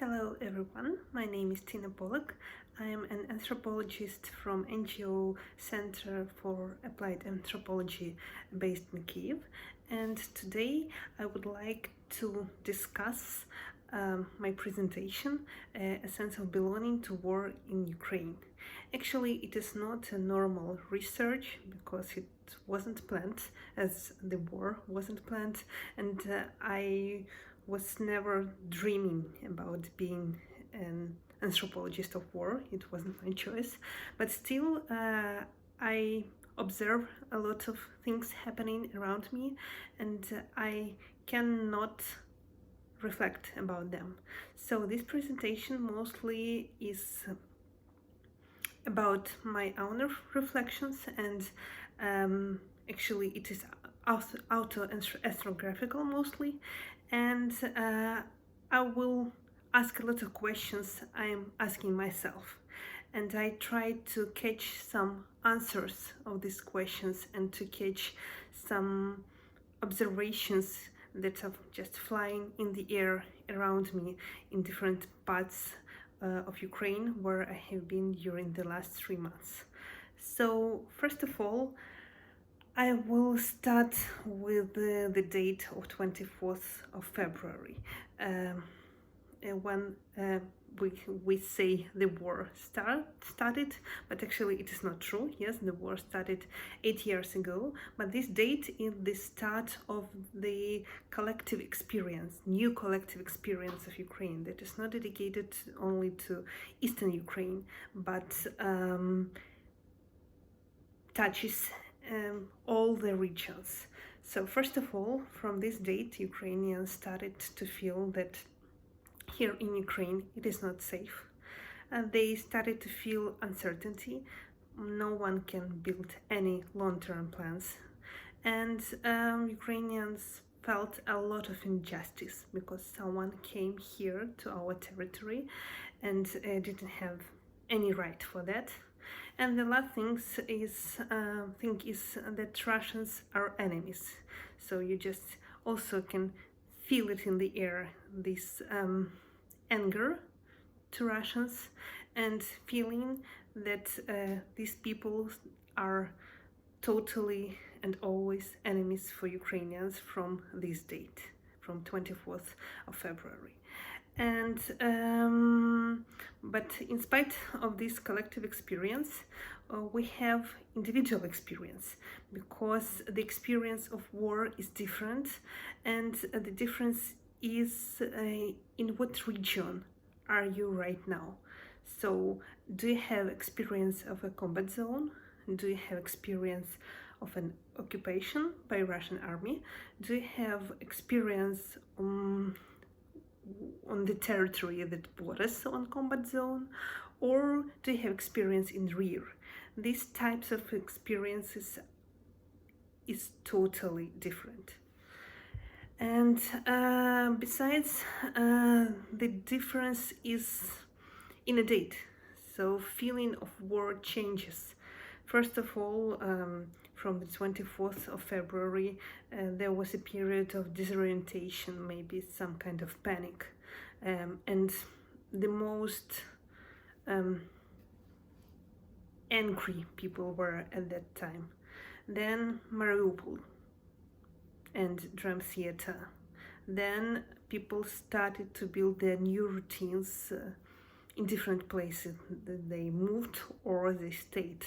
Hello everyone, my name is Tina Polek. I am an anthropologist from NGO Center for Applied Anthropology based in Kyiv, and today I would like to discuss my presentation, A Sense of Belonging to War in Ukraine. Actually, it is not a normal research because it wasn't planned, as the war wasn't planned, and I was never dreaming about being an anthropologist of war. It wasn't my choice, but still I observe a lot of things happening around me, and I cannot reflect about them. So this presentation mostly is about my own reflections, and actually it is autoethnographical mostly, and I will ask a lot of questions I am asking myself, and I try to catch some answers of these questions and to catch some observations that are just flying in the air around me in different parts of Ukraine where I have been during the last 3 months. So first of all, I will start with the date of 24th of February, when we say the war started, but actually it is not true. Yes, the war started 8 years ago, but this date is the start of the collective experience, new collective experience of Ukraine that is not dedicated only to Eastern Ukraine, but touches all the regions. So first of all, from this date, Ukrainians started to feel that here in Ukraine it is not safe. They started to feel uncertainty. No one can build any long-term plans. And Ukrainians felt a lot of injustice because someone came here to our territory and didn't have any right for that. And the last thing is that Russians are enemies. So you just also can feel it in the air, this anger to Russians, and feeling that these people are totally and always enemies for Ukrainians from this date, from 24th of February. And but in spite of this collective experience, we have individual experience, because the experience of war is different, and the difference is in what region are you right now. So do you have experience of a combat zone? Do you have experience of an occupation by Russian army? Do you have experience on the territory that borders on combat zone, or do you have experience in rear? These types of experiences is totally different. And besides, the difference is in a date. So feeling of war changes. First of all, from the 24th of February, there was a period of disorientation, maybe some kind of panic. And the most angry people were at that time. Then Mariupol and drum theater. Then people started to build their new routines in different places. They moved or they stayed.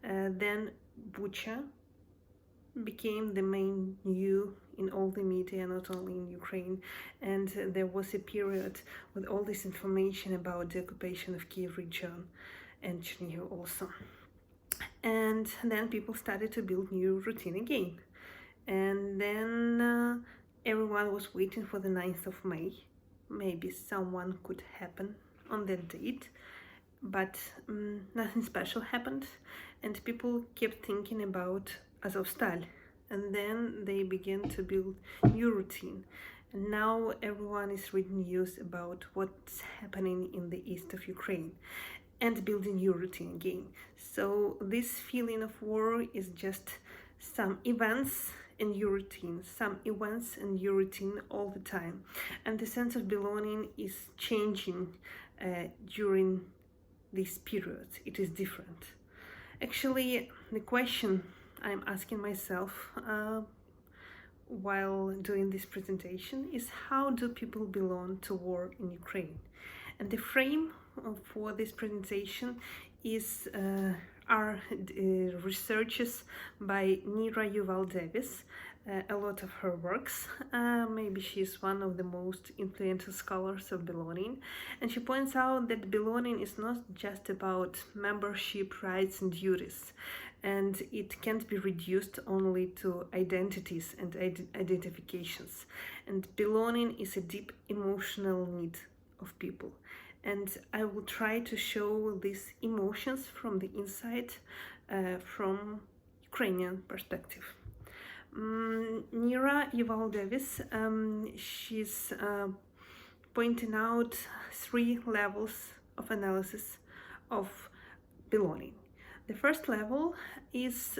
Then Bucha became the main news in all the media, not only in Ukraine, and there was a period with all this information about the occupation of Kyiv region and Chernihiv also. And then people started to build new routine again. And then everyone was waiting for the 9th of May. Maybe someone could happen on that date, but nothing special happened, and people kept thinking about Azovstal, and then they began to build new routine. And now everyone is reading news about what's happening in the east of Ukraine and building new routine again. So this feeling of war is just some events and your routine, some events and your routine all the time. And the sense of belonging is changing during this period. It is different. Actually, the question I'm asking myself while doing this presentation is, how do people belong to war in Ukraine? And the frame for this presentation is are researches by Nira Yuval Davis, a lot of her works. Maybe she's one of the most influential scholars of belonging, and she points out that belonging is not just about membership, rights and duties, and it can't be reduced only to identities and identifications. And belonging is a deep emotional need of people. And I will try to show these emotions from the inside, from Ukrainian perspective. Nira Yuval Davis, she's pointing out 3 levels of analysis of belonging. The first level is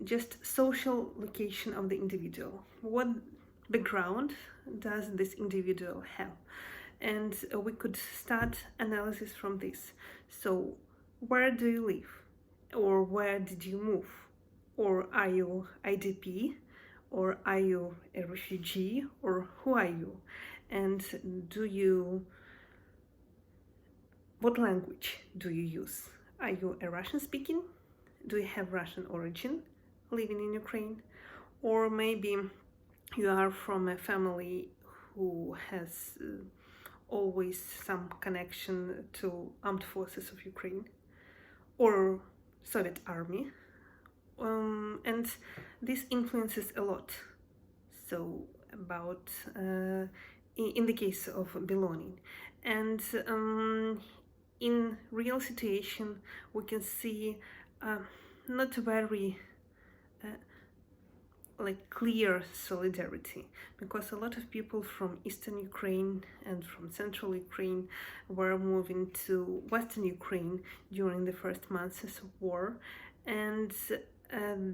just social location of the individual. What background does this individual have? And we could start analysis from this. So, where do you live? Or where did you move? Or are you IDP? Or are you a refugee? Or who are you? And what language do you use? Are you a Russian speaking? Do you have Russian origin living in Ukraine? Or maybe you are from a family who has always some connection to armed forces of Ukraine or Soviet army, and this influences a lot. So about in the case of belonging, and in real situation we can see not very clear solidarity, because a lot of people from Eastern Ukraine and from Central Ukraine were moving to Western Ukraine during the first months of war, and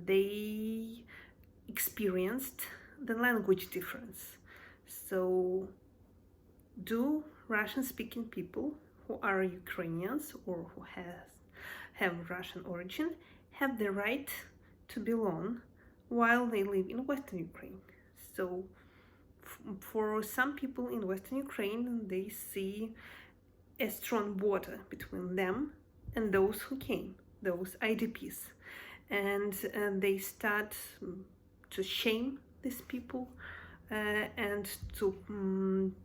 they experienced the language difference. So do Russian-speaking people who are Ukrainians or who have Russian origin have the right to belong while they live in Western Ukraine? So for some people in Western Ukraine, they see a strong border between them and those who came, those IDPs, and they start to shame these people and to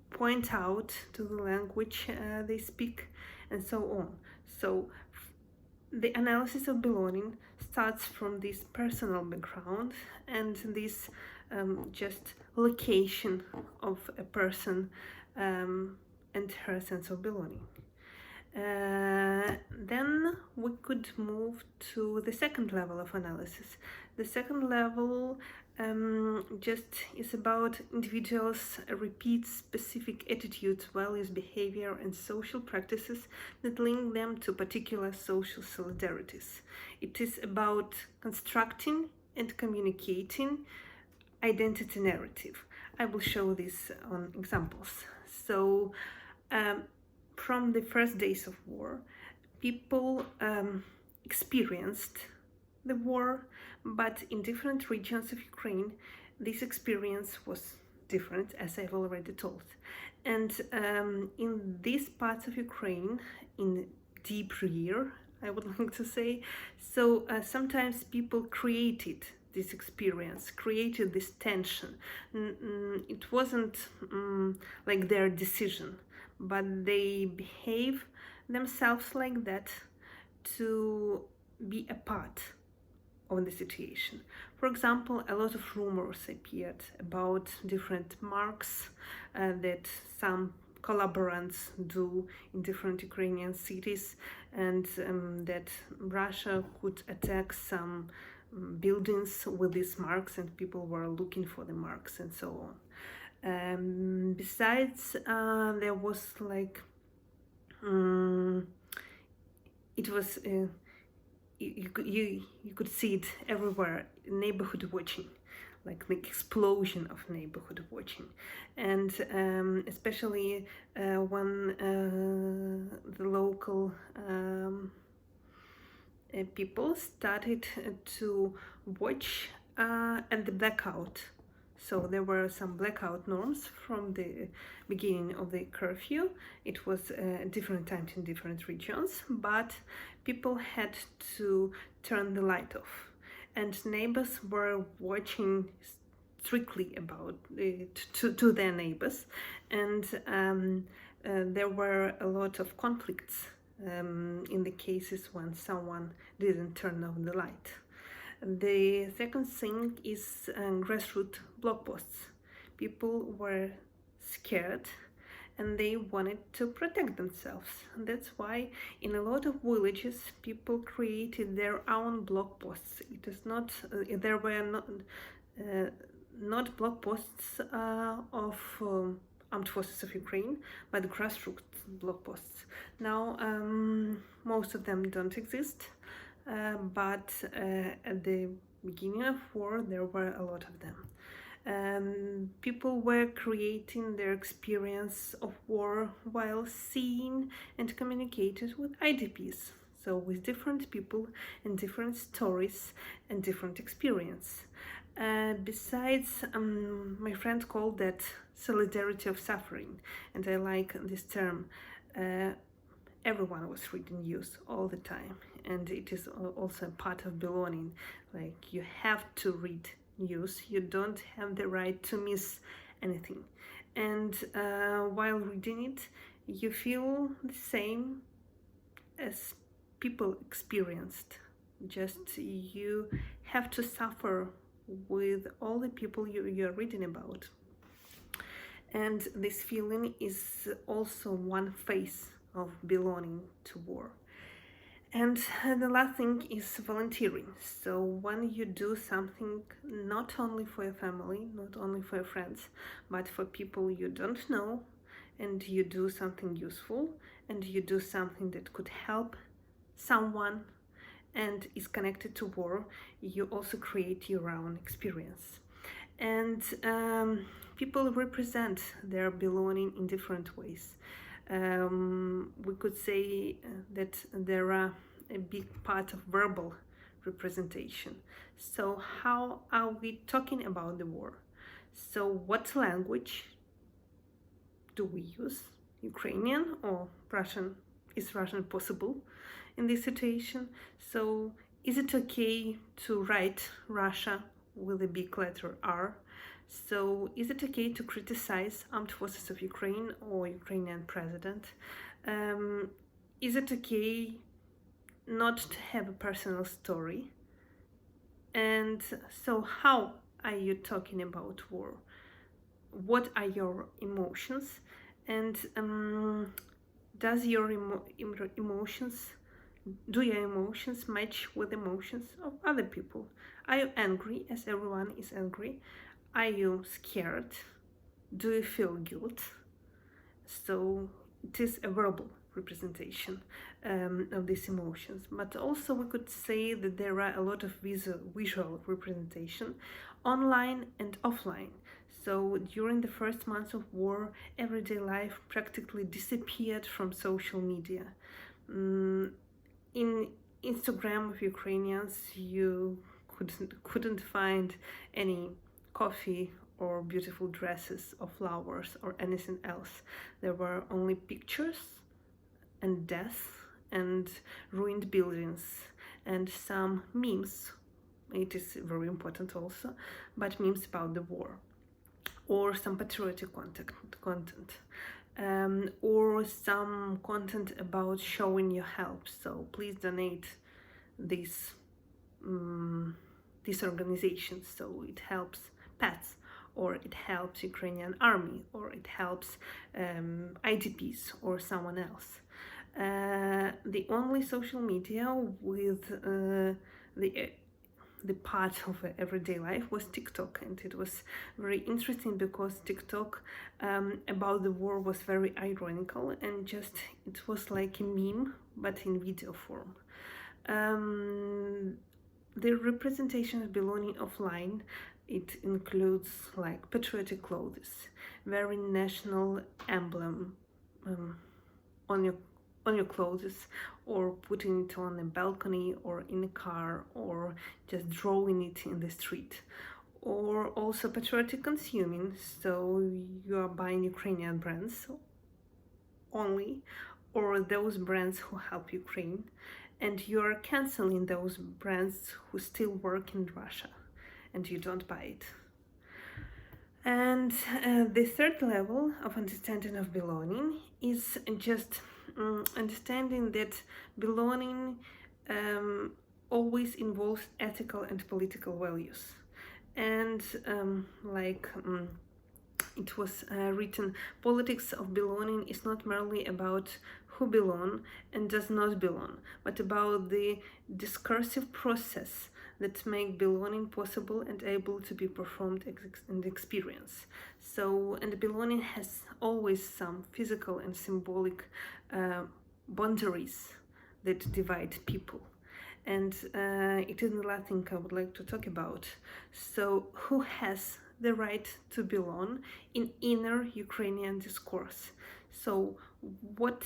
point out to the language they speak and so on. So the analysis of belonging starts from this personal background and this just location of a person and her sense of belonging. Then we could move to the second level of analysis. The second level just is about individuals' repeat specific attitudes, values, behavior, and social practices that link them to particular social solidarities. It is about constructing and communicating identity narrative. I will show this on examples. So, from the first days of war, people experienced the war, but in different regions of Ukraine, this experience was different, as I've already told. And in these parts of Ukraine, in deep rear, I would like to say, so sometimes people created this experience, created this tension. It wasn't like their decision, but they behave themselves like that to be a part of the situation. For example, a lot of rumors appeared about different marks that some collaborants do in different Ukrainian cities, and that Russia could attack some buildings with these marks, and people were looking for the marks and so on. Besides, there was like it was you could see it everywhere, neighborhood watching, like the explosion of neighborhood watching. And especially when the local people started to watch at the blackout. So there were some blackout norms from the beginning of the curfew. It was different times in different regions, but people had to turn the light off, and neighbors were watching strictly about it to their neighbors, and there were a lot of conflicts in the cases when someone didn't turn off the light. The second thing is grassroots blog posts. People were scared and they wanted to protect themselves. And that's why in a lot of villages people created their own blog posts. It is not there were not blog posts of armed forces of Ukraine, but grassroots blog posts. Now most of them don't exist. But at the beginning of war, there were a lot of them. People were creating their experience of war while seeing and communicating with IDPs, so with different people and different stories and different experience. Besides, my friend called that solidarity of suffering, and I like this term. Everyone was reading news all the time, and it is also a part of belonging. Like, you have to read news, you don't have the right to miss anything. And while reading it, you feel the same as people experienced. Just you have to suffer with all the people you're reading about. And this feeling is also one phase of belonging to war. And the last thing is volunteering. So when you do something not only for your family, not only for your friends, but for people you don't know, and you do something useful, and you do something that could help someone and is connected to war, you also create your own experience. And people represent their belonging in different ways. We could say that there are a big part of verbal representation. So how are we talking about the war? So what language do we use? Ukrainian or Russian? Is Russian possible in this situation? So is it okay to write Russia with a big letter R? So is it okay to criticize armed forces of Ukraine or Ukrainian president? Is it okay not to have a personal story? And so how are you talking about war? What are your emotions? And do your emotions match with emotions of other people? Are you angry, as everyone is angry? Are you scared? Do you feel guilt? So it is a verbal representation of these emotions. But also we could say that there are a lot of visual representation, online and offline. So during the first months of war, everyday life practically disappeared from social media. In Instagram of Ukrainians, you couldn't find any coffee or beautiful dresses or flowers or anything else. There were only pictures and death and ruined buildings and some memes. It is very important also, but memes about the war, or some patriotic content, or some content about showing your help. So please donate these organizations, so it helps pets, or it helps Ukrainian army, or it helps IDPs or someone else. The only social media with the part of everyday life was TikTok, and it was very interesting because TikTok about the war was very ironical, and just it was like a meme but in video form. the representation of belonging offline, it includes like patriotic clothes, wearing national emblem on your clothes, or putting it on a balcony or in a car, or just drawing it in the street. Or also patriotic consuming, so you are buying Ukrainian brands only, or those brands who help Ukraine, and you are canceling those brands who still work in Russia and you don't buy it. And the third level of understanding of belonging is just understanding that belonging always involves ethical and political values. And it was written, politics of belonging is not merely about who belong and does not belong, but about the discursive process that make belonging possible and able to be performed and experienced. So, and belonging has always some physical and symbolic boundaries that divide people. And it is the last thing I would like to talk about. So, who has the right to belong in inner Ukrainian discourse? So, what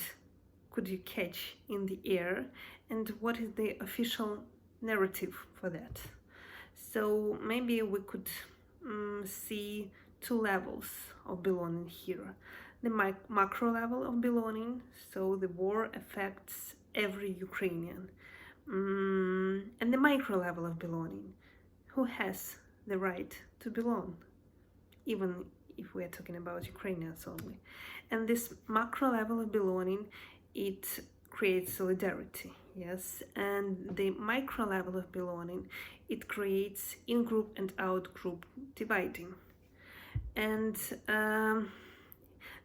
could you catch in the air, and what is the official narrative for that? So maybe we could see two levels of belonging here. The macro level of belonging, so the war affects every Ukrainian. And the micro level of belonging, who has the right to belong, even if we are talking about Ukrainians only. And this macro level of belonging, it creates solidarity, yes, and the micro level of belonging, it creates in-group and out-group dividing. And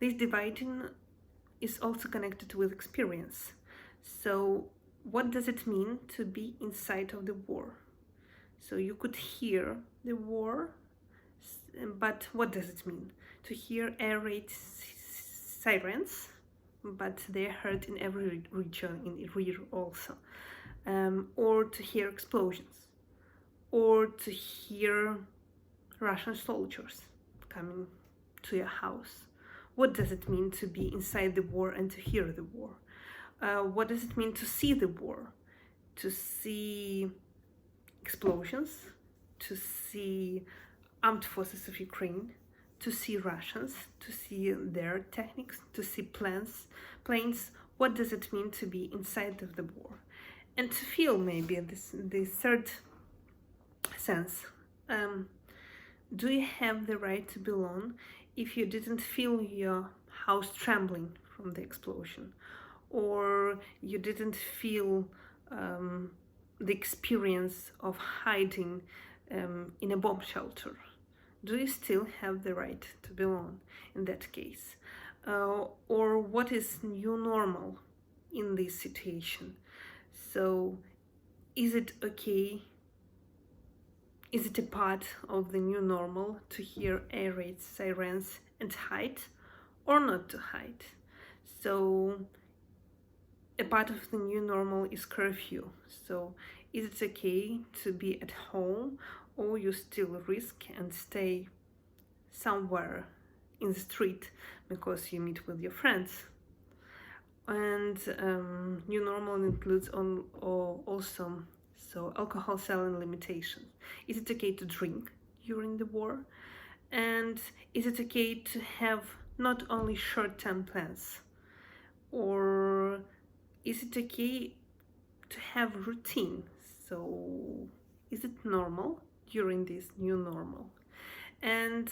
this dividing is also connected with experience. So what does it mean to be inside of the war? So you could hear the war, but what does it mean? To hear air raid sirens, but they're heard in every region, in Iran also, or to hear explosions, or to hear Russian soldiers coming to your house. What does it mean to be inside the war and to hear the war? What does it mean to see the war? To see explosions, to see armed forces of Ukraine, to see Russians, to see their techniques, to see planes. What does it mean to be inside of the war? And to feel maybe the third sense. Do you have the right to belong if you didn't feel your house trembling from the explosion? Or you didn't feel the experience of hiding in a bomb shelter? Do you still have the right to belong in that case? Or what is new normal in this situation? So is it okay? Is it a part of the new normal to hear air raid sirens and hide, or not to hide? So a part of the new normal is curfew. So is it okay to be at home, or you still risk and stay somewhere in the street because you meet with your friends? And new normal includes also alcohol selling limitations. Is it okay to drink during the war? And is it okay to have not only short-term plans? Or is it okay to have routine? So is it normal during this new normal? And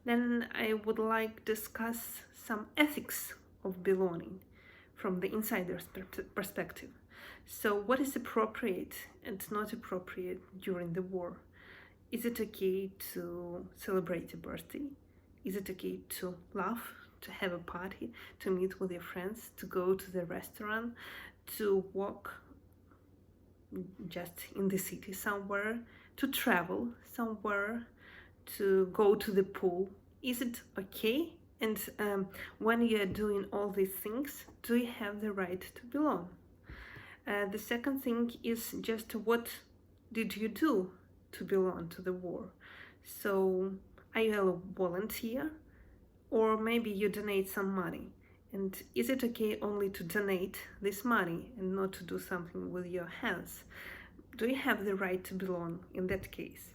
then I would like to discuss some ethics of belonging from the insider's perspective. So what is appropriate and not appropriate during the war? Is it okay to celebrate a birthday? Is it okay to laugh, to have a party, to meet with your friends, to go to the restaurant, to walk just in the city somewhere, to travel somewhere, to go to the pool? Is it okay? And when you are doing all these things, do you have the right to belong? The second thing is just what did you do to belong to the war? So are you a volunteer, or maybe you donate some money? And is it okay only to donate this money and not to do something with your hands? Do you have the right to belong in that case?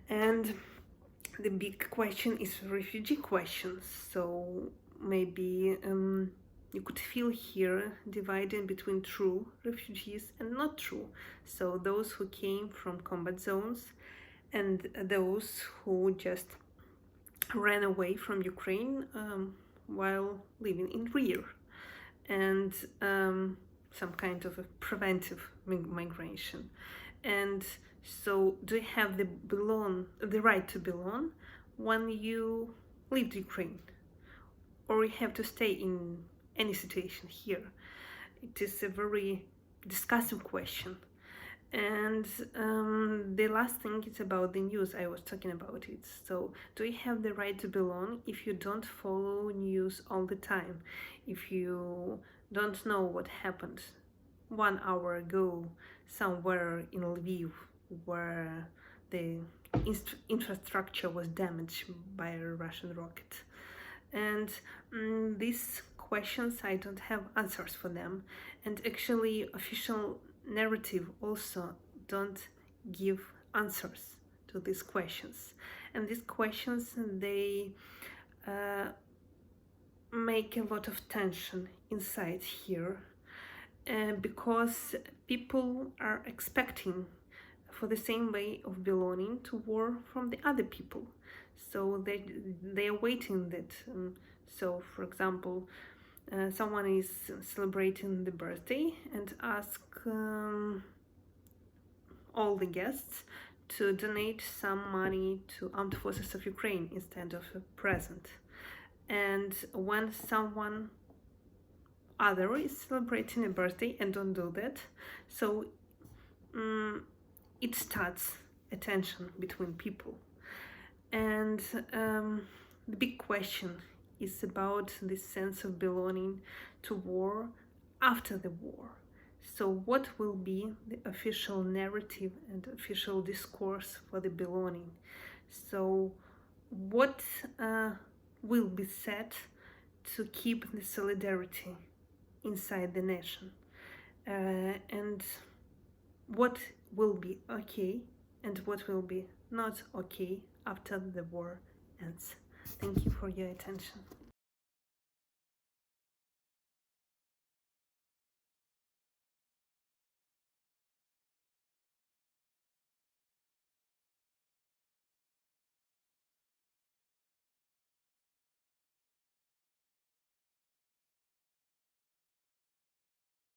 And the big question is refugee questions. So maybe you could feel here dividing between true refugees and not true. So those who came from combat zones and those who just ran away from Ukraine while living in rear, and some kind of a preventive migration. And so do you have the right to belong when you leave Ukraine, or you have to stay in any situation here? It is a very discussive question. And the last thing is about the news. I was talking about it. So do you have the right to belong if you don't follow news all the time? If you don't know what happened 1 hour ago somewhere in Lviv, where the infrastructure was damaged by a Russian rocket? And these questions, I don't have answers for them. And actually official narrative also don't give answers to these questions. And these questions, they make a lot of tension inside here, because people are expecting for the same way of belonging to war from the other people. So they are waiting that. So for example, someone is celebrating the birthday and ask all the guests to donate some money to Armed Forces of Ukraine instead of a present. And when someone other is celebrating a birthday and don't do that, so it starts a tension between people. And the big question is about this sense of belonging to war after the war. So what will be the official narrative and official discourse for the belonging? So what will be said to keep the solidarity inside the nation? And what will be okay and what will be not okay after the war ends? Thank you for your attention.